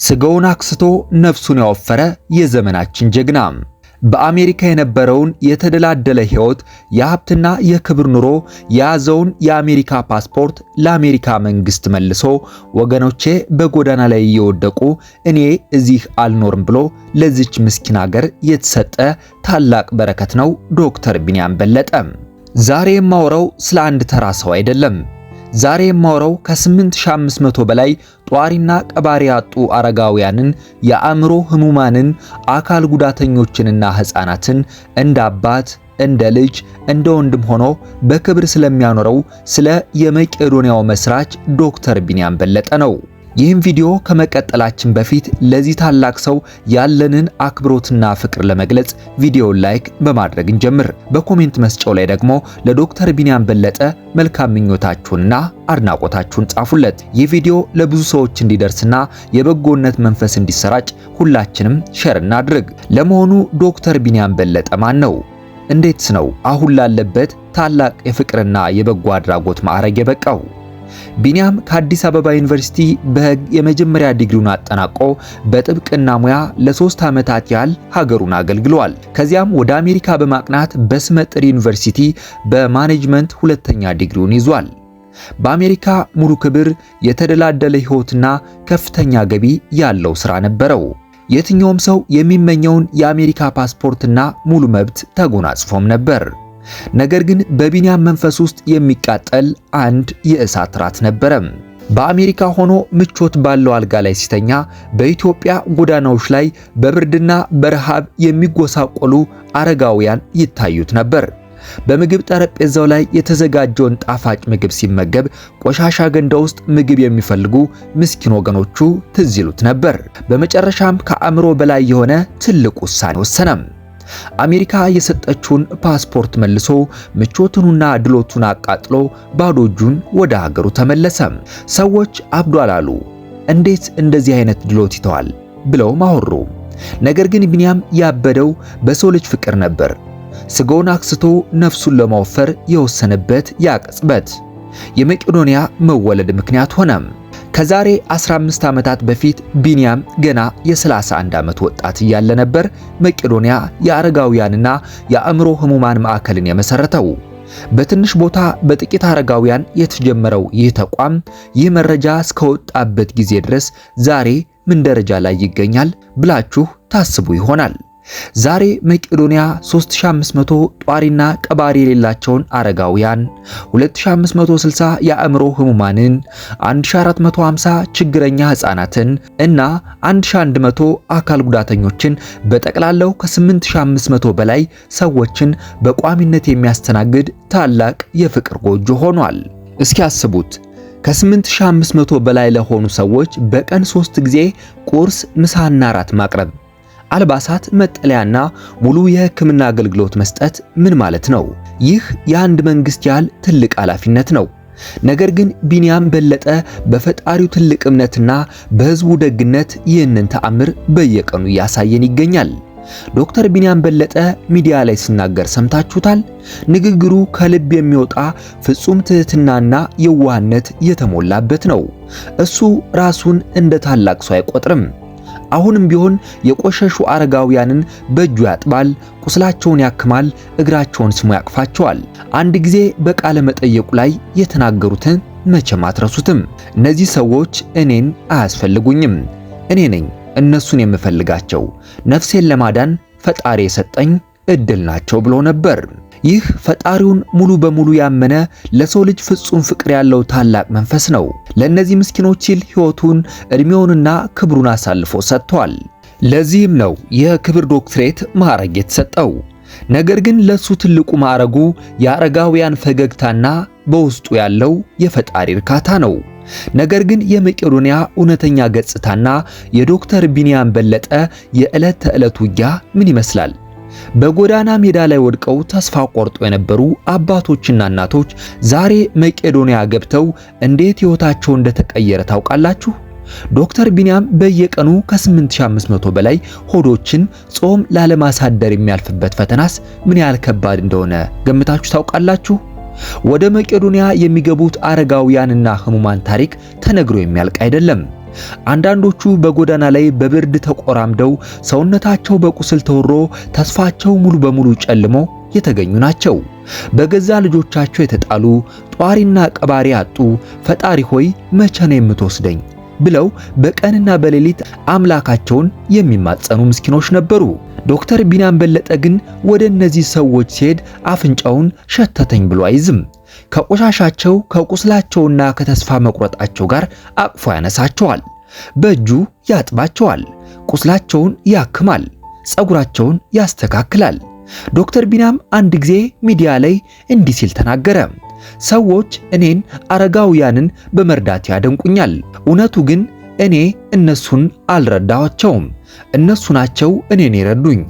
ስጋውን አክስቶ ነፍሱን ያወፈረ የዘመናችን ጀግና በአሜሪካ የነበረውን የተደላደለ ሕይወት የሀብትና የክብር ኑሮ የያዘውን የአሜሪካ ፓስፖርት ለአሜሪካ መንግስት መልሶ ወገኖቼ በጎዳና ላይ እየወደቁ እኔ እዚህ አልኖርም ብሎ ለዚች ምስኪን ሀገር የተሰጠ ታላቅ በረከት ነው ዶክተር ቢንያም በለጠ። ዛሬ የማወራው ስለ አንድ ተራ ሰው አይደለም። ዛሬ የማወራው ከ8500 በላይ ጧሪና ቀባሪ ያጡ አረጋውያንን፣ የአእምሮ ህሙማንን፣ አካል ጉዳተኞችንና ህፃናትን እንደ አባት፣ እንደ ልጅ፣ እንደ ወንድም ሆኖ በክብር ስለሚያኖረው ስለ የመቄዶንያው መስራች ዶክተር ቢንያም በለጠ ነው። ይህን ቪዲዮ ከመቀጠላችን በፊት ለዚህ ታላቅ ሰው ያለንን አክብሮትና ፍቅር ለመግለጽ ቪዲዮውን ላይክ በማድረግ እንጀምር። በኮሜንት መስጫው ላይ ደግሞ ለዶክተር ቢንያም በለጠ መልካም ምኞታችሁንና አድናቆታችሁን ጻፉለት። ይህ ቪዲዮ ለብዙ ሰዎች እንዲደርስና የበጎነት መንፈስ እንዲሰራጭ ሁላችንም ሼር እናድርግ። ለመሆኑ ዶክተር ቢንያም በለጠ ማን ነው? እንዴትስ ነው አሁን ላለበት ታላቅ የፍቅርና የበጎ አድራጎት ማዕረግ የበቃው? ቢንያም ከአዲስ አበባ ዩኒቨርሲቲ በሕግ የመጀመሪያ ዲግሪውን አጠናቆ በጥብቅና ሙያ ለ3 ዓመታት ያህል ሀገሩን አገልግሏል። ከዚያም ወደ አሜሪካ በማቅናት በስመጥር ዩኒቨርሲቲ በማኔጅመንት ሁለተኛ ዲግሪውን ይዟል። በአሜሪካ ሙሉ ክብር፣ የተደላደለ ሕይወትና ከፍተኛ ገቢ ያለው ሥራ ነበረው። የትኛውም ሰው የሚመኘውን የአሜሪካ ፓስፖርትና ሙሉ መብት ተጎናጽፎም ነበር። ነገር ግን በቢንያም መንፈስ ውስጥ የሚቃጠል አንድ የእሳት ራት ነበረ። በአሜሪካ ሆኖ ምቾት ባለው አልጋ ላይ ሲተኛ በኢትዮጵያ ጎዳናዎች ላይ በብርድና በረሃብ የሚጎሳቆሉ አረጋውያን ይታዩት ነበር። በምግብ ጠረጴዛው ላይ የተዘጋጀውን ጣፋጭ ምግብ ሲመገብ ቆሻሻ ገንዳ ውስጥ ምግብ የሚፈልጉ ምስኪን ወገኖቹ ትዝ ይሉት ነበር። በመጨረሻም ከአእምሮ በላይ የሆነ ትልቅ ውሳኔ ወሰነም። አሜሪካ የሰጠችውን ፓስፖርት መልሶ ምቾቱንና ድሎቱን አቃጥሎ ባዶ እጁን ወደ ሀገሩ ተመለሰ። ሰዎች አብዷል አሉ። እንዴት እንደዚህ አይነት ድሎት ይተዋል ብለው ማወሩ። ነገር ግን ቢንያም ያበደው በሰው ልጅ ፍቅር ነበር። ስጋውን አክስቶ ነፍሱን ለማወፈር የወሰነበት ያ ቅጽበት የመቄዶንያ መወለድ ምክንያት ሆነ። ከዛሬ 15 ዓመታት በፊት ቢንያም ገና የ31 ዓመት ወጣት እያለ ነበር መቄዶንያ የአረጋውያንና የአእምሮ ህሙማን ማዕከልን የመሰረተው። በትንሽ ቦታ በጥቂት አረጋውያን የተጀመረው ይህ ተቋም ይህ መረጃ እስከወጣበት ጊዜ ድረስ ዛሬ ምን ደረጃ ላይ ይገኛል ብላችሁ ታስቡ ይሆናል። ዛሬ መቄዶንያ 3500 ጧሪና ቀባሪ የሌላቸውን አረጋውያን፣ 2560 የአእምሮ ህሙማንን፣ 1450 ችግረኛ ህፃናትን እና 1100 አካል ጉዳተኞችን በጠቅላላው ከ8500 በላይ ሰዎችን በቋሚነት የሚያስተናግድ ታላቅ የፍቅር ጎጆ ሆኗል። እስኪ አስቡት። ከ8500 በላይ ለሆኑ ሰዎች በቀን 3 ጊዜ ቁርስ፣ ምሳና ራት ማቅረብ፣ አልባሳት፣ መጠለያና ሙሉ የህክምና አገልግሎት መስጠት ምን ማለት ነው? ይህ የአንድ መንግስት ያህል ትልቅ ኃላፊነት ነው። ነገር ግን ቢንያም በለጠ በፈጣሪው ትልቅ እምነትና በህዝቡ ደግነት ይህንን ተአምር በየቀኑ እያሳየን ይገኛል። ዶክተር ቢንያም በለጠ ሚዲያ ላይ ሲናገር ሰምታችሁታል። ንግግሩ ከልብ የሚወጣ ፍጹም ትህትናና የዋህነት የተሞላበት ነው። እሱ ራሱን እንደ ታላቅ ሰው አይቆጥርም። አሁንም ቢሆን የቆሸሹ አረጋውያንን በእጁ ያጥባል፣ ቁስላቸውን ያክማል፣ እግራቸውን ስሞ ያቅፋቸዋል። አንድ ጊዜ በቃለ መጠየቁ ላይ የተናገሩትን መቼም አትረሱትም። እነዚህ ሰዎች እኔን አያስፈልጉኝም፣ እኔ ነኝ እነሱን የምፈልጋቸው፣ ነፍሴን ለማዳን ፈጣሪ የሰጠኝ እድል ናቸው ብሎ ነበር። ይህ ፈጣሪውን ሙሉ በሙሉ ያመነ ለሰው ልጅ ፍጹም ፍቅር ያለው ታላቅ መንፈስ ነው። ለእነዚህ ምስኪኖች ሲል ሕይወቱን ዕድሜውንና ክብሩን አሳልፎ ሰጥቷል። ለዚህም ነው የክብር ዶክትሬት ማዕረግ የተሰጠው። ነገር ግን ለሱ ትልቁ ማዕረጉ የአረጋውያን ፈገግታና በውስጡ ያለው የፈጣሪ እርካታ ነው። ነገር ግን የመቄዶንያ እውነተኛ ገጽታና የዶክተር ቢንያም በለጠ የዕለት ተዕለት ውጊያ ምን ይመስላል? በጎዳና ሜዳ ላይ ወድቀው ተስፋ ቆርጦ የነበሩ አባቶችና እናቶች ዛሬ መቄዶንያ ገብተው እንዴት ሕይወታቸው እንደተቀየረ ታውቃላችሁ? ዶክተር ቢንያም በየቀኑ ከ8500 በላይ ሆዶችን ጾም ላለማሳደር የሚያልፍበት ፈተናስ ምን ያህል ከባድ እንደሆነ ገምታችሁ ታውቃላችሁ? ወደ መቄዶንያ የሚገቡት አረጋውያንና ህሙማን ታሪክ ተነግሮ የሚያልቅ አይደለም። አንዳንዶቹ በጎዳና ላይ በብርድ ተቆራምደው ሰውነታቸው በቁስል ተወሮ ተስፋቸው ሙሉ በሙሉ ጨልሞ የተገኙ ናቸው። በገዛ ልጆቻቸው የተጣሉ፣ ጧሪና ቀባሪ ያጡ፣ ፈጣሪ ሆይ መቼ ነው የምትወስደኝ ብለው በቀንና በሌሊት አምላካቸውን የሚማጸኑ ምስኪኖች ነበሩ። ዶክተር ቢንያም በለጠ ግን ወደ እነዚህ ሰዎች ሲሄድ አፍንጫውን ሸተተኝ ብሎ አይዝም። ከቆሻሻቸው ከቁስላቸውና ከተስፋ መቁረጣቸው ጋር አቅፎ ያነሳቸዋል። በእጁ ያጥባቸዋል። ቁስላቸውን ያክማል። ጸጉራቸውን ያስተካክላል። ዶክተር ቢንያም አንድ ጊዜ ሚዲያ ላይ እንዲህ ሲል ተናገረ። ሰዎች እኔን አረጋውያንን በመርዳት ያደንቁኛል። እውነቱ ግን እኔ እነሱን አልረዳቸውም። እነሱ ናቸው እኔን የረዱኝ።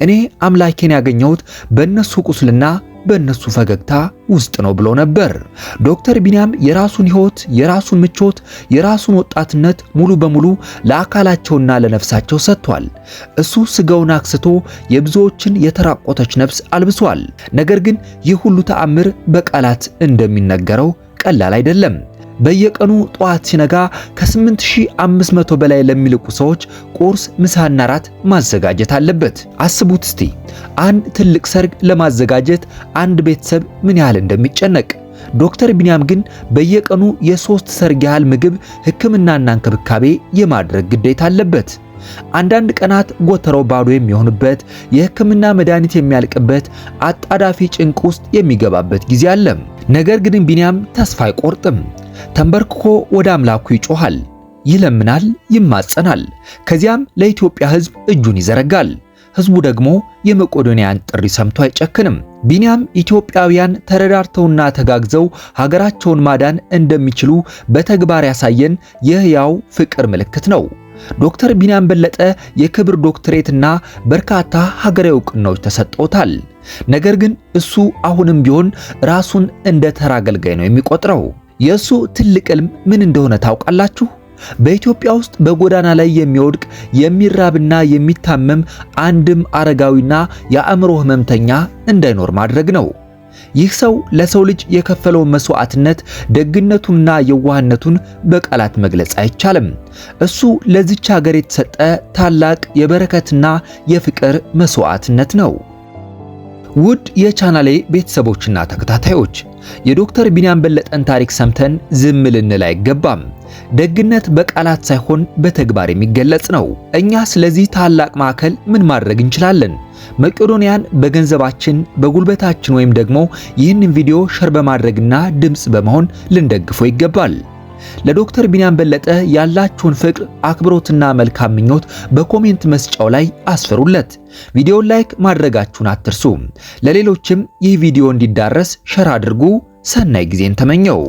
እኔ አምላኬን ያገኘሁት በእነሱ ቁስልና በእነሱ ፈገግታ ውስጥ ነው ብሎ ነበር። ዶክተር ቢንያም የራሱን ሕይወት፣ የራሱን ምቾት፣ የራሱን ወጣትነት ሙሉ በሙሉ ለአካላቸውና ለነፍሳቸው ሰጥቷል። እሱ ስጋውን አክስቶ የብዙዎችን የተራቆተች ነፍስ አልብሷል። ነገር ግን ይህ ሁሉ ተአምር በቃላት እንደሚነገረው ቀላል አይደለም። በየቀኑ ጠዋት ሲነጋ ከ8500 በላይ ለሚልቁ ሰዎች ቁርስ፣ ምሳና ራት ማዘጋጀት አለበት። አስቡት እስቲ አንድ ትልቅ ሰርግ ለማዘጋጀት አንድ ቤተሰብ ምን ያህል እንደሚጨነቅ። ዶክተር ቢንያም ግን በየቀኑ የ3 ሰርግ ያህል ምግብ፣ ሕክምናና እንክብካቤ የማድረግ ግዴታ አለበት። አንዳንድ ቀናት ጎተራው ባዶ የሚሆንበት፣ የሕክምና መድኃኒት የሚያልቅበት፣ አጣዳፊ ጭንቅ ውስጥ የሚገባበት ጊዜ አለ። ነገር ግን ቢንያም ተስፋ አይቆርጥም። ተንበርክኮ ወደ አምላኩ ይጮሃል፣ ይለምናል፣ ይማጸናል። ከዚያም ለኢትዮጵያ ሕዝብ እጁን ይዘረጋል። ሕዝቡ ደግሞ የመቄዶንያን ጥሪ ሰምቶ አይጨክንም። ቢንያም ኢትዮጵያውያን ተረዳርተውና ተጋግዘው ሀገራቸውን ማዳን እንደሚችሉ በተግባር ያሳየን የሕያው ፍቅር ምልክት ነው። ዶክተር ቢንያም በለጠ የክብር ዶክትሬትና በርካታ ሀገራዊ ዕውቅናዎች ተሰጥቶታል። ነገር ግን እሱ አሁንም ቢሆን ራሱን እንደ ተራ አገልጋይ ነው የሚቆጥረው። የእሱ ትልቅ ሕልም ምን እንደሆነ ታውቃላችሁ? በኢትዮጵያ ውስጥ በጎዳና ላይ የሚወድቅ የሚራብና የሚታመም አንድም አረጋዊና የአእምሮ ህመምተኛ እንዳይኖር ማድረግ ነው። ይህ ሰው ለሰው ልጅ የከፈለውን መስዋዕትነት፣ ደግነቱንና የዋህነቱን በቃላት መግለጽ አይቻልም። እሱ ለዚች ሀገር የተሰጠ ታላቅ የበረከትና የፍቅር መስዋዕትነት ነው። ውድ የቻናሌ ቤተሰቦችና ተከታታዮች የዶክተር ቢንያም በለጠን ታሪክ ሰምተን ዝም ልንል አይገባም። ደግነት በቃላት ሳይሆን በተግባር የሚገለጽ ነው። እኛ ስለዚህ ታላቅ ማዕከል ምን ማድረግ እንችላለን? መቄዶንያን በገንዘባችን፣ በጉልበታችን ወይም ደግሞ ይህንን ቪዲዮ ሸር በማድረግና ድምጽ በመሆን ልንደግፈው ይገባል። ለዶክተር ቢንያም በለጠ ያላችሁን ፍቅር፣ አክብሮትና መልካም ምኞት በኮሜንት መስጫው ላይ አስፍሩለት። ቪዲዮውን ላይክ ማድረጋችሁን አትርሱ። ለሌሎችም ይህ ቪዲዮ እንዲዳረስ ሸር አድርጉ። ሰናይ ጊዜን ተመኘው።